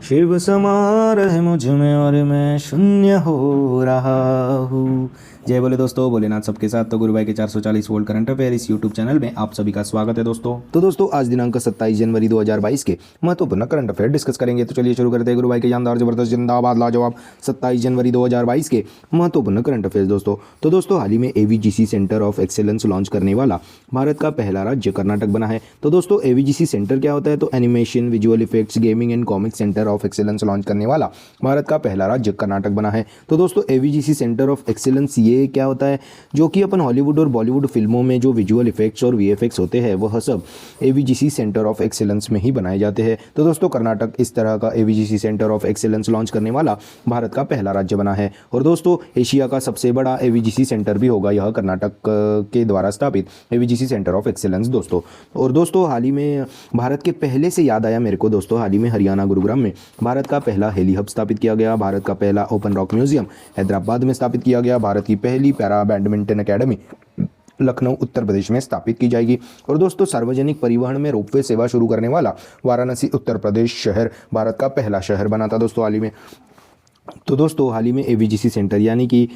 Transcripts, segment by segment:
शिव समा रहे मुझ में और मैं शून्य हो रहा हूँ। जय बोले दोस्तों, भोलेनाथ सबके साथ। तो गुरु भाई के 440 वोल्ट करंट अफेयर इस यूट्यूब चैनल में आप सभी का स्वागत है दोस्तों। तो दोस्तों आज दिनांक 27 जनवरी 2022 के महत्वपूर्ण करंट अफेयर डिस्कस करेंगे। तो चलिए शुरू करते हैं गुरु भाई के जानदार जबरदस्त जिंदाबाद लाजवाब 27 जनवरी 2022 के महत्वपूर्ण करंट अफेयर दोस्तों। तो दोस्तों हाल ही में AVGC centre of excellence launch करने वाला भारत का पहला राज्य कर्नाटक बना है। तो दोस्तों AVGC सेंटर क्या होता है? तो animation, visual effects, gaming and comic centre of excellence launch करने वाला भारत का पहला राज्य कर्नाटक बना है। तो दोस्तों AVGC सेंटर ऑफ एक्सेलेंस ये क्या होता है? जो कि अपन हॉलीवुड और बॉलीवुड फिल्मों में जो विजुअल इफेक्ट्स और VFX होते हैं वह सब AVGC सेंटर ऑफ एक्सेलेंस में ही बनाए जाते हैं। तो दोस्तों कर्नाटक इस तरह का AVGC centre of excellence launch करने वाला भारत का पहला राज्य बना है। और दोस्तों एशिया का सबसे बड़ा AVGC सेंटर भी होगा यह कर्नाटक के द्वारा स्थापित AVGC सेंटर ऑफ एक्सेलेंस दोस्तों। और दोस्तों हाल ही में भारत के पहले से याद आया मेरे को दोस्तों, हाल ही में हरियाणा गुरुग्राम में भारत का पहला हेली हब स्थापित किया गया। भारत का पहला ओपन रॉक म्यूजियम हैदराबाद में स्थापित किया गया। भारत की पहली para badminton academy Lucknow Uttar Pradesh में स्थापित की जाएगी। और दोस्तों सार्वजनिक परिवहन में रोपवे सेवा शुरू करने वाला वाराणसी उत्तर प्रदेश शहर भारत का पहला शहर बना था दोस्तों हाल ही में। तो दोस्तों हाल ही में AVGC सेंटर यानी कि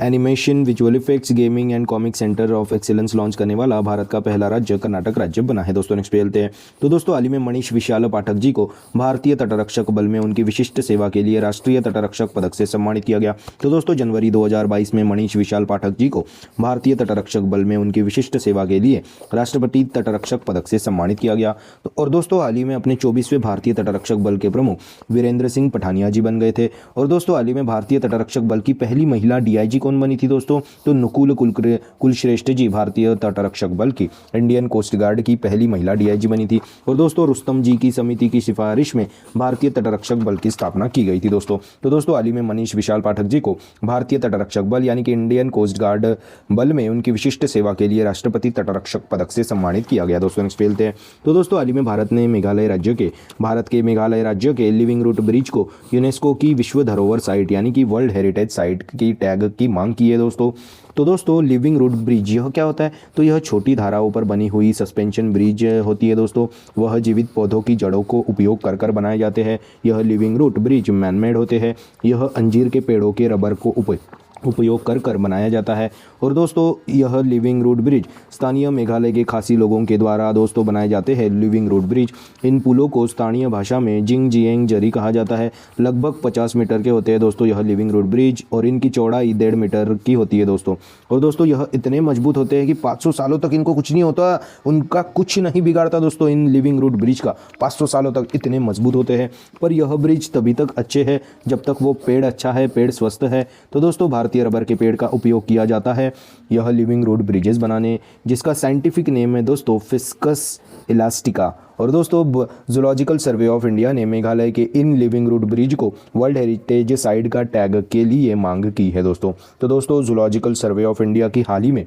animation, visual effects, gaming and comic centre of excellence launch करने वाला भारत का पहला राज्य कर्नाटक राज्य बना है दोस्तों। नेक्स्ट पे चलते हैं। तो दोस्तों हाल ही में मनीष विशाल पाठक जी को भारतीय तटरक्षक बल में उनकी विशिष्ट सेवा के लिए राष्ट्रीय तटरक्षक पदक से सम्मानित किया गया। तो दोस्तों जनवरी 2022 में मनीष विशाल पाठक जी को भारतीय तटरक्षक बल में उनकी विशिष्ट सेवा के लिए राष्ट्रपति तटरक्षक पदक से सम्मानित किया गया। और दोस्तों हाल ही में अपने 24वें भारतीय तटरक्षक बल के प्रमुख वीरेंद्र सिंह पठानिया जी बन गए थे। और दोस्तों हाल ही में भारतीय तटरक्षक बल की पहली महिला DIG कौन बनी थी दोस्तों? तो नुकुल कुलश्रेष्ठ जी भारतीय तटरक्षक बल की इंडियन कोस्ट गार्ड की पहली महिला DIG बनी थी। और दोस्तों रुस्तम जी की समिति की सिफारिश में भारतीय तटरक्षक बल की स्थापना की गई थी दोस्तों। तो दोस्तों हाल ही में मनीष विशाल पाठक जी को भारतीय तटरक्षक बल यानी कि इंडियन कोस्ट गार्ड बल में उनकी विशिष्ट सेवा के लिए राष्ट्रपति तटरक्षक पदक से सम्मानित किया गया दोस्तों। नेक्स्ट खेलते हैं। तो दोस्तों हाल ही में भारत के मेघालय राज्य के लिविंग रूट ब्रिज को यूनेस्को की विश्व धरोहर साइट यानी कि वर्ल्ड हेरिटेज साइट की टैग की मांग की है दोस्तों। तो दोस्तों लिविंग रूट ब्रिज यह क्या होता है? तो यह छोटी धाराओं पर बनी हुई सस्पेंशन ब्रिज होती है दोस्तों। वह जीवित पौधों की जड़ों को उपयोग कर कर बनाए जाते हैं। यह लिविंग रूट ब्रिज मैनमेड होते हैं। यह अंजीर के पेड़ों के रबर को उपयोग कर कर बनाया जाता है। और दोस्तों यह लिविंग रूट ब्रिज स्थानीय मेघालय के खासी लोगों के द्वारा दोस्तों बनाए जाते हैं। लिविंग रूट ब्रिज इन पुलों को स्थानीय भाषा में जिंग जिएंग जरी कहा जाता है। लगभग 50 मीटर के होते हैं दोस्तों यह लिविंग रूट ब्रिज और इनकी चौड़ाई 1.5 मीटर की होती है दोस्तों। और दोस्तों यह इतने मजबूत होते हैं कि 500 सालों तक इनको कुछ नहीं होता, उनका कुछ नहीं बिगाड़ता दोस्तों। इन लिविंग रूट ब्रिज का 500 सालों तक इतने मजबूत होते हैं। पर यह ब्रिज तभी तक अच्छे है जब तक वो पेड़ अच्छा है, पेड़ स्वस्थ है। तो दोस्तों भारतीय रबर के पेड़ का उपयोग किया जाता है यह लिविंग रूट ब्रिजेस बनाने, जिसका साइंटिफिक नेम है दोस्तों फिस्कस इलास्टिका। और दोस्तों जूलॉजिकल सर्वे ऑफ इंडिया ने मेघालय के इन लिविंग रूट ब्रिज को वर्ल्ड हेरिटेज साइट का टैग के लिए मांग की है दोस्तों। तो दोस्तों जूलॉजिकल सर्वे ऑफ इंडिया की हाल ही में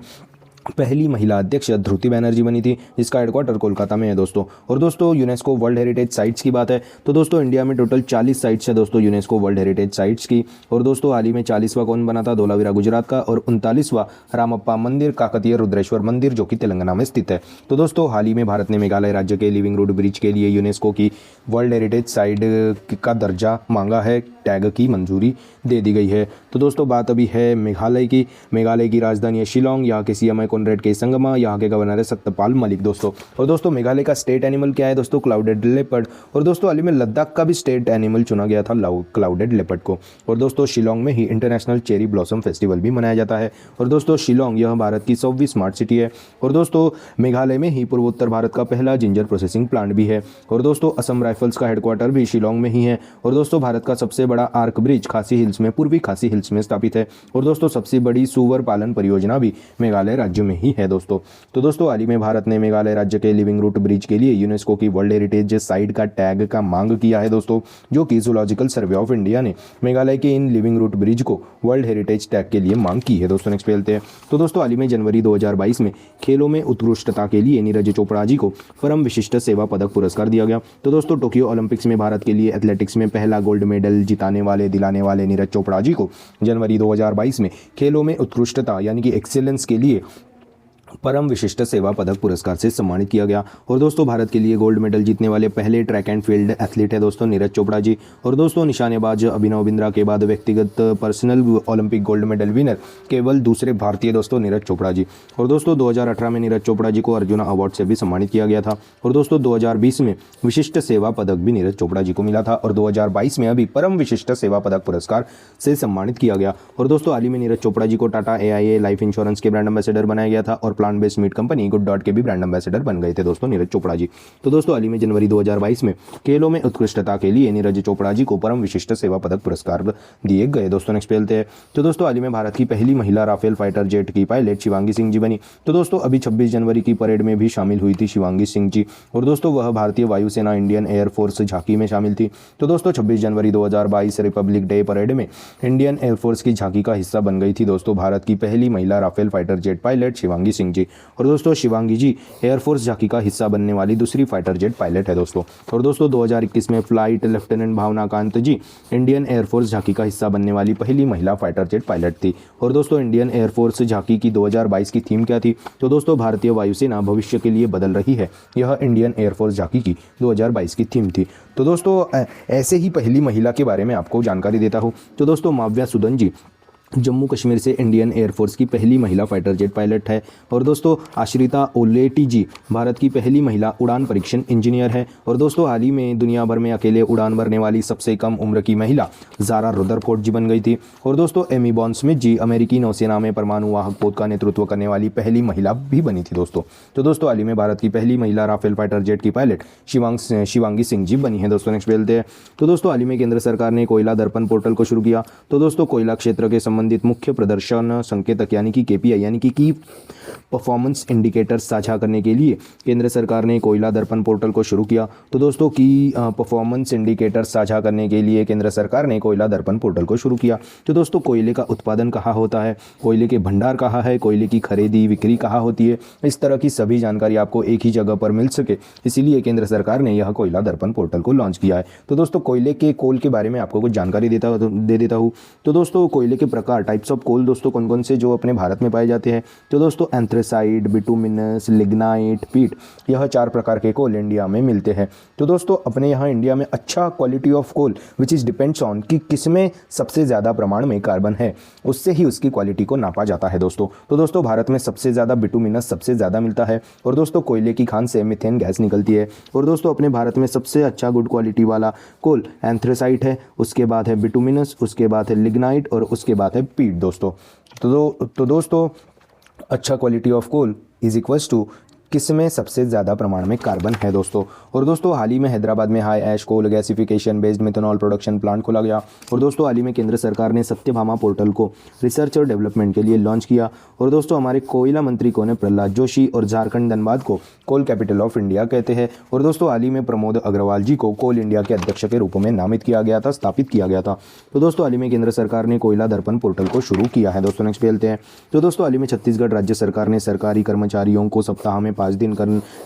पहली महिला अध्यक्ष ध्रुति बैनर्जी बनी थी, जिसका हेडक्वार्टर कोलकाता में है दोस्तों। और दोस्तों यूनेस्को वर्ल्ड हेरिटेज साइट्स की बात है तो दोस्तों इंडिया में टोटल 40 साइट्स है दोस्तों यूनेस्को वर्ल्ड हेरिटेज साइट्स की। और दोस्तों हाल ही में 40वां कौन बना था? धोलावीरा गुजरात का। और 39वां रामप्पा मंदिर काकतीय रुद्रेश्वर मंदिर जो कि तेलंगाना में स्थित है। तो दोस्तों हाल ही में भारत ने मेघालय राज्य के लिविंग रूट ब्रिज के लिए यूनेस्को की वर्ल्ड हेरिटेज साइट का दर्जा मांगा है, टैग की मंजूरी दे दी गई है। तो दोस्तों बात अभी है मेघालय की राजधानी है शिलोंग। यहाँ के CM है कॉनरेड के संगमा। यहाँ के गवर्नर है सत्यपाल मलिक दोस्तों। और दोस्तों मेघालय का स्टेट एनिमल क्या है दोस्तों? Clouded leopard. और दोस्तों हाल ही में लद्दाख का भी स्टेट एनिमल चुना गया था क्लाउडेड लेपर्ड को। और दोस्तों शिलोंग में ही इंटरनेशनल चेरी ब्लॉसम फेस्टिवल भी मनाया जाता है। और दोस्तों शिलोंग यह भारत की 100वीं स्मार्ट सिटी है। और दोस्तों मेघालय में ही पूर्वोत्तर भारत का पहला जिंजर प्रोसेसिंग प्लांट भी है। और दोस्तों असम राइफल्स का हेडक्वार्टर भी शिलोंग में ही है। और दोस्तों भारत का सबसे बड़ा आर्क ब्रिज खासी हिल्स में, पूर्वी खासी हिल्स में स्थापित है। और दोस्तों सबसे बड़ी सुअर पालन परियोजना भी मेघालय राज्य में ही है दोस्तों। तो दोस्तों हाल ही में भारत ने मेघालय राज्य के लिविंग रूट ब्रिज के लिए यूनेस्को की वर्ल्ड हेरिटेज साइट का टैग का मांग किया है दोस्तों, जो कि जूलॉजिकल सर्वे ऑफ इंडिया ने मेघालय के इन लिविंग रूट ब्रिज को वर्ल्ड हेरिटेज टैग के लिए मांग की है दोस्तों। नेक्स्ट पे चलते हैं। तो दोस्तों हाल ही में जनवरी 2022 में खेलों में उत्कृष्टता के लिए नीरज चोपड़ा जी को परम विशिष्ट सेवा पदक पुरस्कार दिया गया। तो दोस्तों टोक्यो ओलंपिक्स में भारत के लिए एथलेटिक्स में पहला गोल्ड मेडल दिलाने वाले नीरज चोपड़ा जी को जनवरी 2022 में खेलों में उत्कृष्टता यानी कि एक्सीलेंस के लिए परम विशिष्ट सेवा पदक पुरस्कार से सम्मानित किया गया। और दोस्तों भारत के लिए गोल्ड मेडल जीतने वाले पहले ट्रैक एंड फील्ड एथलीट है दोस्तों नीरज चोपड़ा जी। और दोस्तों निशानेबाज अभिनव बिंद्रा के बाद व्यक्तिगत personal Olympic gold medal winner केवल दूसरे भारतीय दोस्तों नीरज चोपड़ा जी। और दोस्तों 2018 में नीरज चोपड़ा जी को अर्जुन अवार्ड से भी सम्मानित किया गया था। और दोस्तों 2020 में विशिष्ट सेवा पदक भी नीरज चोपड़ा जी को मिला था। और 2022 में अभी परम विशिष्ट सेवा पदक पुरस्कार से सम्मानित किया गया। और दोस्तों हाल ही में नीरज चोपड़ा जी को टाटा AIA लाइफ इंश्योरेंस के ब्रांड एम्बेसडर बनाया गया था और plant based meat company good dot के भी ब्रांड एम्बेसडर बन गए थे दोस्तों नीरज चोपड़ा जी। तो दोस्तों हाल ही में जनवरी 2022 में खेलों में उत्कृष्टता के लिए नीरज चोपड़ा जी को परम विशिष्ट सेवा पदक पुरस्कार दिए गए दोस्तों। नेक्स्ट पे चलते हैं। तो दोस्तों हाल ही में भारत की पहली महिला राफेल फाइटर जेट की पायलट शिवांगी सिंह जी बनी। तो दोस्तों अभी 26 जनवरी की परेड में भी शामिल हुई थी शिवांगी सिंह जी। और दोस्तों वह भारतीय वायुसेना इंडियन एयरफोर्स झांकी में शामिल थी। तो दोस्तों 26 जनवरी 2022 रिपब्लिक डे परेड में इंडियन एयरफोर्स की झांकी का हिस्सा बन गई थी दोस्तों भारत की पहली महिला Rafale fighter jet pilot Shivangi Singh ji. और दोस्तों शिवांगी जी एयरफोर्स झांकी का हिस्सा बनने वाली दूसरी फाइटर जेट पायलट है दोस्तों। और दोस्तों 2021 में फ्लाइट लेफ्टिनेंट भावना कांत जी इंडियन एयरफोर्स झांकी का हिस्सा बनने वाली पहली महिला फाइटर जेट पायलट थी। और दोस्तों इंडियन एयरफोर्स झांकी की 2022 की थीम क्या थी? तो दोस्तों भारतीय वायुसेना भविष्य के लिए बदल रही है, यह इंडियन एयरफोर्स झांकी की 2022 की थीम थी। तो दोस्तों ऐसे ही पहली महिला के बारे में आपको जानकारी देता हूँ। तो दोस्तों माव्या सुदन जी जम्मू कश्मीर से इंडियन एयरफोर्स की पहली महिला फाइटर जेट पायलट है। और दोस्तों आश्रिता ओलेटी जी भारत की पहली महिला उड़ान परीक्षण इंजीनियर है। और दोस्तों हाल ही में दुनिया भर में अकेले उड़ान भरने वाली सबसे कम उम्र की महिला ज़ारा रुदरफोर्ड जी बन गई थी। और दोस्तों एमी बॉन स्मिथ जी अमेरिकी नौसेना में परमाणु वाहक पोत का नेतृत्व करने वाली पहली महिला भी बनी थी दोस्तों। तो दोस्तों हाल ही में भारत की पहली महिला राफेल फाइटर जेट की पायलट शिवांगी सिंह जी बनी है दोस्तों। नेक्स्ट बोलते हैं। तो दोस्तों हाल ही में केंद्र सरकार ने कोयला दर्पण पोर्टल को शुरू किया। तो दोस्तों कोयला क्षेत्र के संबंधित मुख्य प्रदर्शन संकेतक यानी कि KPI यानी कि की परफॉर्मेंस इंडिकेटर्स साझा करने के लिए केंद्र सरकार ने कोयला दर्पण पोर्टल को शुरू किया। तो दोस्तों की परफॉर्मेंस इंडिकेटर्स साझा करने के लिए केंद्र सरकार ने कोयला दर्पण पोर्टल को शुरू किया। तो दोस्तों कोयले का उत्पादन कहाँ होता है, कोयले के भंडार कहाँ है, कोयले की खरीदी बिक्री कहाँ होती है, इस तरह की सभी जानकारी आपको एक ही जगह पर मिल सके, इसीलिए केंद्र सरकार ने यह कोयला दर्पण पोर्टल को लॉन्च किया है। तो दोस्तों कोयले के कोल के बारे में आपको कुछ जानकारी दे देता हूँ। तो दोस्तों कोयले के प्रकार टाइप्स ऑफ कोल दोस्तों कौन कौन से जो अपने भारत में पाए जाते हैं? तो दोस्तों एंथ्रेसाइट, बिटुमिनस, लिग्नाइट, पीट, यह 4 प्रकार के कोल इंडिया में मिलते हैं। तो दोस्तों अपने यहाँ इंडिया में अच्छा quality of coal which is depends on कि किसमें सबसे ज़्यादा प्रमाण में कार्बन है, उससे ही उसकी क्वालिटी को नापा जाता है दोस्तों। तो दोस्तों भारत में सबसे ज़्यादा बिटुमिनस सबसे ज़्यादा मिलता है। और दोस्तों कोयले की खान से मीथेन गैस निकलती है। और दोस्तों अपने भारत में सबसे अच्छा गुड क्वालिटी वाला कोल एंथ्रेसाइट है, उसके बाद है बिटुमिनस, उसके बाद है लिग्नाइट और उसके बाद है पीट दोस्तों। तो दोस्तों अच्छा quality of coal is equals to किसमें सबसे ज़्यादा प्रमाण में कार्बन है दोस्तों। और दोस्तों हाल ही में हैदराबाद में high ash coal gasification based methanol production plant खोला गया। और दोस्तों हाल ही में केंद्र सरकार ने सत्यभामा पोर्टल को रिसर्च और डेवलपमेंट के लिए लॉन्च किया। और दोस्तों हमारे कोयला मंत्री कौन है? प्रहलाद जोशी। और झारखंड धनबाद को कोल कैपिटल ऑफ इंडिया कहते हैं। और दोस्तों हाल ही में प्रमोद अग्रवाल जी को कोल इंडिया के अध्यक्ष के रूप में नामित किया गया था, स्थापित किया गया था। तो दोस्तों हाल ही में केंद्र सरकार ने कोयला दर्पण पोर्टल को शुरू किया है दोस्तों। नेक्स्ट चलते हैं। तो दोस्तों हाल ही में छत्तीसगढ़ राज्य सरकार ने सरकारी कर्मचारियों को सप्ताह में 5 दिन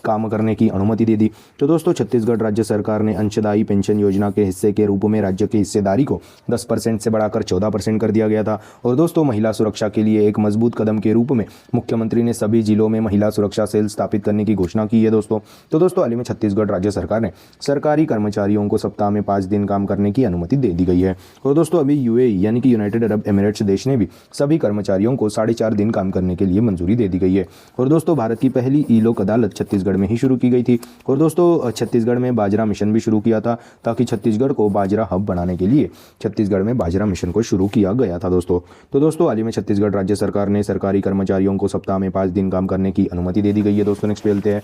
काम करने की अनुमति दे दी। तो दोस्तों छत्तीसगढ़ राज्य सरकार ने अंशदायी पेंशन योजना के हिस्से के रूप में राज्य की हिस्सेदारी को 10% से बढ़ाकर 14% कर दिया गया था। और दोस्तों महिला सुरक्षा के लिए एक मजबूत कदम के रूप में मुख्यमंत्री ने सभी जिलों में महिला सुरक्षा सेल स्थापित करने की घोषणा की है दोस्तों। तो दोस्तों हाल ही में छत्तीसगढ़ राज्य सरकार ने सरकारी कर्मचारियों को सप्ताह में 5 दिन काम करने की अनुमति दे दी गई है। और दोस्तों अभी UAE यानी कि यूनाइटेड अरब एमिरेट्स देश ने भी सभी कर्मचारियों को 4.5 दिन काम करने के लिए मंजूरी दे दी गई है। और दोस्तों भारत की पहली ई-लोक अदालत छत्तीसगढ़ में ही शुरू की गई थी। और दोस्तों छत्तीसगढ़ में बाजरा मिशन भी शुरू किया था, ताकि छत्तीसगढ़ को बाजरा हब बनाने के लिए छत्तीसगढ़ में बाजरा मिशन को शुरू किया गया था दोस्तों। तो दोस्तों हाल ही में छत्तीसगढ़ राज्य सरकार ने सरकारी कर्मचारियों को सप्ताह में 5 दिन काम करने की अनुमति दे दी गई है दोस्तों। नेक्स्ट चलते हैं।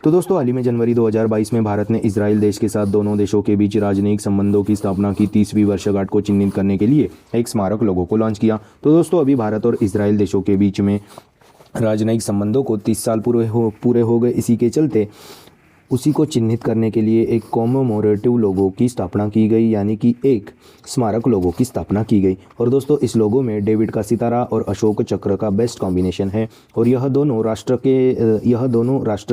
तो दोस्तों हाल ही में जनवरी 2022 में भारत ने इजराइल देश के साथ दोनों देशों के बीच राजनयिक संबंधों की स्थापना की 30वीं वर्षगांठ को चिन्हित करने के लिए एक स्मारक लोगो को लॉन्च किया। तो दोस्तों अभी भारत और इजराइल देशों के बीच में राजनयिक संबंधों को 30 साल पूरे हो गए। इसी के चलते उसी को चिन्हित करने के लिए एक कॉमेमोरेटिव लोगो की स्थापना की गई, यानी कि एक स्मारक लोगो की स्थापना की गई। और दोस्तों इस लोगो में डेविड का सितारा और अशोक चक्र का बेस्ट कॉम्बिनेशन है और यह दोनों राष्ट्र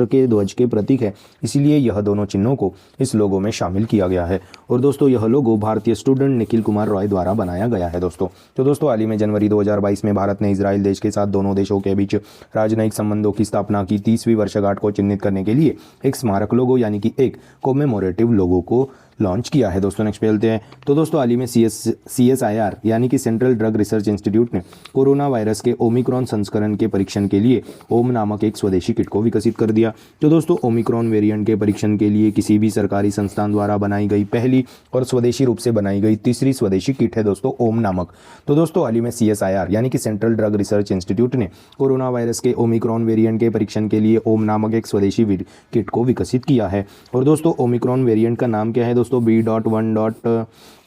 के ध्वज के प्रतीक है, इसीलिए यह दोनों चिन्हों को इस लोगो में शामिल किया गया है। और दोस्तों यह लोगो भारतीय स्टूडेंट निखिल कुमार रॉय द्वारा बनाया गया है दोस्तों। तो दोस्तों हाल ही में जनवरी 2022 में भारत ने इजराइल देश के साथ दोनों देशों के बीच राजनयिक संबंधों की स्थापना की 30वीं वर्षगांठ को चिन्हित करने के लिए एक स्मारक लोगो यानी कि एक कॉमेमोरेटिव लोगो को लॉन्च किया है दोस्तों। नेक्स्ट पे चलते हैं। तो दोस्तों हाल ही में CSIR यानी कि सेंट्रल ड्रग रिसर्च इंस्टीट्यूट ने कोरोना वायरस के ओमिक्रॉन संस्करण के परीक्षण के लिए ओम नामक एक स्वदेशी किट को विकसित कर दिया। तो दोस्तों ओमिक्रॉन वेरिएंट के परीक्षण के लिए किसी भी सरकारी संस्थान द्वारा बनाई गई पहली और स्वदेशी रूप से बनाई गई तीसरी स्वदेशी किट है दोस्तों ओम नामक। तो दोस्तों हाल ही में CSIR यानी कि सेंट्रल ड्रग रिसर्च इंस्टीट्यूट ने कोरोना वायरस के ओमिक्रॉन वेरिएंट के परीक्षण के लिए ओम नामक एक स्वदेशी किट को विकसित किया है। और दोस्तों ओमिक्रॉन वेरिएंट का नाम क्या है दोस्तों?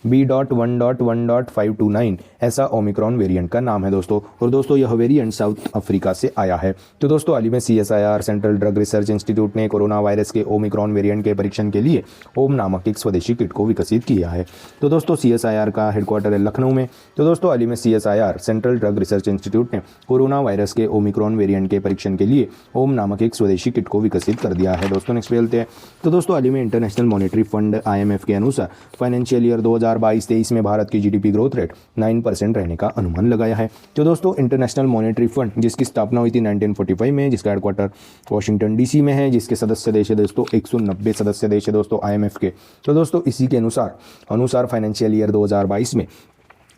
B.1.1.529 ऐसा ओमिक्रॉन वेरिएंट का नाम है दोस्तों। और दोस्तों यह वेरिएंट साउथ अफ्रीका से आया है। तो दोस्तों हाल ही में CSIR central drug research institute ने कोरोना वायरस के ओमिक्रॉन वेरिएंट के परीक्षण के लिए ओम नामक एक स्वदेशी किट को विकसित किया है। तो दोस्तों CSIR का हेडक्वार्टर है लखनऊ में। तो दोस्तों हाल ही में CSIR central drug research institute ने कोरोना वायरस के ओमिक्रॉन वेरिएंट के परीक्षण के लिए ओम नामक एक स्वदेशी किट को विकसित कर दिया है दोस्तों। नेक्स्ट पे चलते हैं। तो दोस्तों हाल ही में इंटरनेशनल मॉनेटरी फंड IMF के अनुसार फाइनेंशियल ईयर 2022-23 में भारत की GDP ग्रोथ रेट 9% रहने का अनुमान लगाया है। तो दोस्तों इंटरनेशनल मॉनेटरी फंड जिसकी स्थापना हुई थी 1945 में, जिसका हेडक्वार्टर वॉशिंगटन DC में है, जिसके सदस्य देश है दोस्तों 190 सदस्य देश है दोस्तों IMF के। तो दोस्तों इसी के अनुसार फाइनेंशियल ईयर 2022 में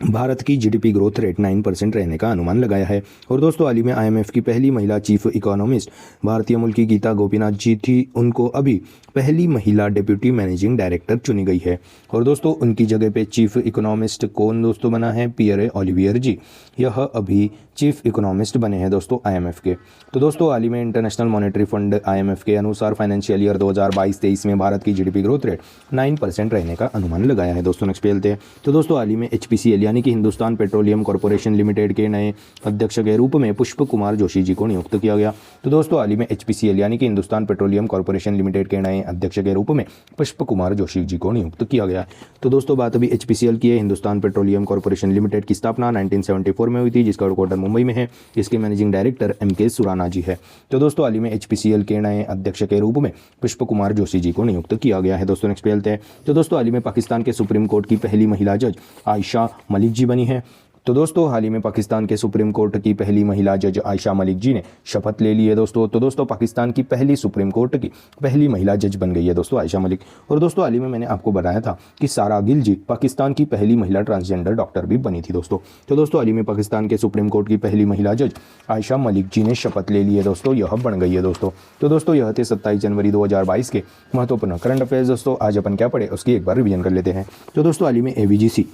भारत की GDP ग्रोथ रेट 9% रहने का अनुमान लगाया है। और दोस्तों हाल ही में IMF की पहली महिला चीफ इकोनॉमिस्ट भारतीय मूल की गीता गोपीनाथ जी थी, उनको अभी पहली महिला डिप्यूटी मैनेजिंग डायरेक्टर चुनी गई है। और दोस्तों उनकी जगह पे चीफ इकोनॉमिस्ट कौन दोस्तों बना है? पियरे ओलिवियर जी, यह अभी चीफ इकोनॉमिस्ट बने हैं दोस्तों IMF के। तो दोस्तों हाल ही में इंटरनेशनल मॉनेटरी फंड IMF के अनुसार फाइनेंशियल ईयर 2022-23 में भारत की GDP ग्रोथ रेट 9% रहने का अनुमान लगाया है दोस्तों। नेक्स्ट पे चलते हैं। तो दोस्तों हाल ही में HPCL यानी कि हिंदुस्तान पेट्रोलियम कॉर्पोरेशन लिमिटेड के नए अध्यक्ष के रूप में पुष्प कुमार जोशी जी को नियुक्त किया गया। तो दोस्तों हाल ही में HPCL यानी कि हिंदुस्तान पेट्रोलियम कॉर्पोरेशन लिमिटेड के नए अध्यक्ष के रूप में पुष्प कुमार जोशी जी को नियुक्त किया गया। तो दोस्तों बात अभी HPCL की है। हिंदुस्तान पेट्रोलियम कॉर्पोरेशन लिमिटेड की स्थापना 1974 में हुई थी, जिसका हेडक्वार्टर मुंबई में है, जिसके मैनेजिंग डायरेक्टर MK सुराना जी है। तो दोस्तों हाल ही में HPCL के नए अध्यक्ष के रूप में पुष्प कुमार जोशी जी को नियुक्त किया गया है दोस्तों। नेक्स्ट पे चलते हैं। तो दोस्तों हाल ही में पाकिस्तान के सुप्रीम कोर्ट की पहली महिला जज आयशा मलिक जी बनी है। तो दोस्तों हाल ही में पाकिस्तान के सुप्रीम कोर्ट की पहली महिला जज आयशा मलिक जी ने शपथ ले ली है दोस्तों। तो दोस्तों पाकिस्तान की पहली सुप्रीम कोर्ट की पहली महिला जज बन गई है दोस्तों आयशा मलिक। और दोस्तों हाल ही में मैंने आपको बताया था कि सारा गिल जी पाकिस्तान की पहली महिला ट्रांसजेंडर डॉक्टर भी बनी थी दोस्तों। तो दोस्तों हाल ही में पाकिस्तान के सुप्रीम कोर्ट की पहली महिला जज आयशा मलिक जी ने शपथ ले ली है दोस्तों, यह बन गई है दोस्तों। तो दोस्तों यह थे 27 जनवरी 2022 के महत्वपूर्ण करंट अफेयर्स दोस्तों। आज अपन क्या पढ़े उसकी एक बार रिवीजन कर लेते हैं। तो दोस्तों हाल ही में AVGC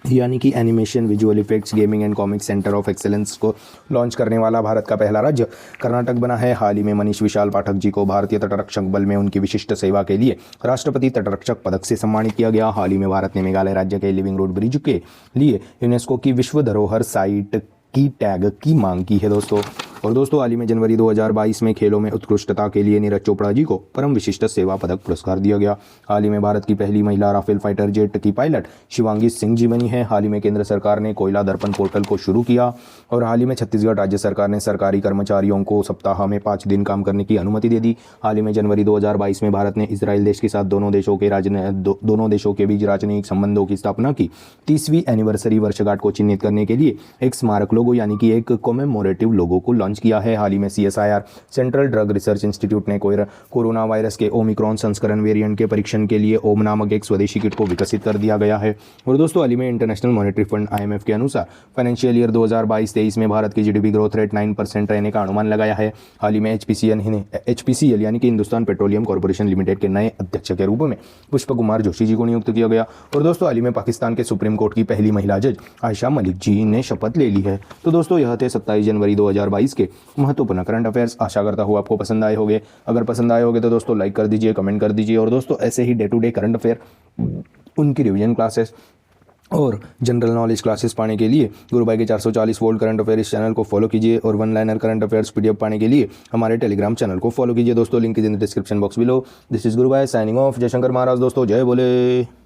यानी कि animation visual effects gaming and comic centre of excellence को लॉन्च करने वाला भारत का पहला राज्य कर्नाटक बना है। हाल ही में मनीष विशाल पाठक जी को भारतीय तटरक्षक बल में उनकी विशिष्ट सेवा के लिए राष्ट्रपति तटरक्षक पदक से सम्मानित किया गया। हाल ही में भारत ने मेघालय राज्य के लिविंग रोड ब्रिज के लिए यूनेस्को की विश्व धरोहर साइट की टैग की मांग की है दोस्तों। और दोस्तों हाल ही में जनवरी 2022 में खेलों में उत्कृष्टता के लिए नीरज चोपड़ा जी को परम विशिष्ट सेवा पदक पुरस्कार दिया गया। हाल ही में भारत की पहली महिला राफेल फाइटर जेट की पायलट शिवांगी सिंह जी बनी है। हाल ही में केंद्र सरकार ने कोयला दर्पण पोर्टल को शुरू किया। और हाल ही में छत्तीसगढ़ राज्य सरकार ने सरकारी कर्मचारियों को सप्ताह में 5 दिन काम करने की अनुमति दे दी। हाल ही में जनवरी 2022 में भारत ने इजराइल देश के साथ दोनों देशों के बीच राजनयिक संबंधों की स्थापना की 30वीं एनिवर्सरी वर्षगांठ को चिन्हित करने के लिए एक स्मारक लोगो यानी कि एक कॉमेमोरेटिव लोगो को लॉन्च किया है। हाल ही में CSIR central drug research institute ने कोरोना वायरस के ओमिक्रॉन संस्करण वेरिएंट के परीक्षण के लिए ओम नामक एक स्वदेशी किट को विकसित कर दिया गया है। और दोस्तों हाल ही में इंटरनेशनल मॉनेटरी फंड IMF के अनुसार फाइनेंशियल ईयर 2022-23 में भारत की GDP ग्रोथ रेट 9% रहने का अनुमान लगाया है। हाल ही में HPCL यानी कि हिंदुस्तान पेट्रोलियम कॉर्पोरेशन लिमिटेड के नए अध्यक्ष के रूप में पुष्प कुमार जोशी जी को नियुक्त किया गया। और दोस्तों हाल ही में पाकिस्तान के सुप्रीम कोर्ट की पहली महिला जज आयशा मलिक जी ने शपथ ले ली है। तो दोस्तों यह थे 27 जनवरी 2022 के महत्वपूर्ण करंट अफेयर्स। आशा करता हूँ आपको पसंद आए होंगे। अगर पसंद आए होंगे तो दोस्तों लाइक कर दीजिए, कमेंट कर दीजिए। और दोस्तों ऐसे ही day to day current affair, उनकी रिवीजन क्लासेस और जनरल नॉलेज क्लासेस पाने के लिए गुरु भाई के 440 वोल्ट करंट अफेयर इस चैनल को फॉलो कीजिए और one liner current affairs PDF पाने के लिए हमारे टेलीग्राम चैनल को फॉलो कीजिए दोस्तों। Link is in the description box below. This is गुरु भाई साइनिंग ऑफ। जय शंकर महाराज दोस्तों, जय बोले।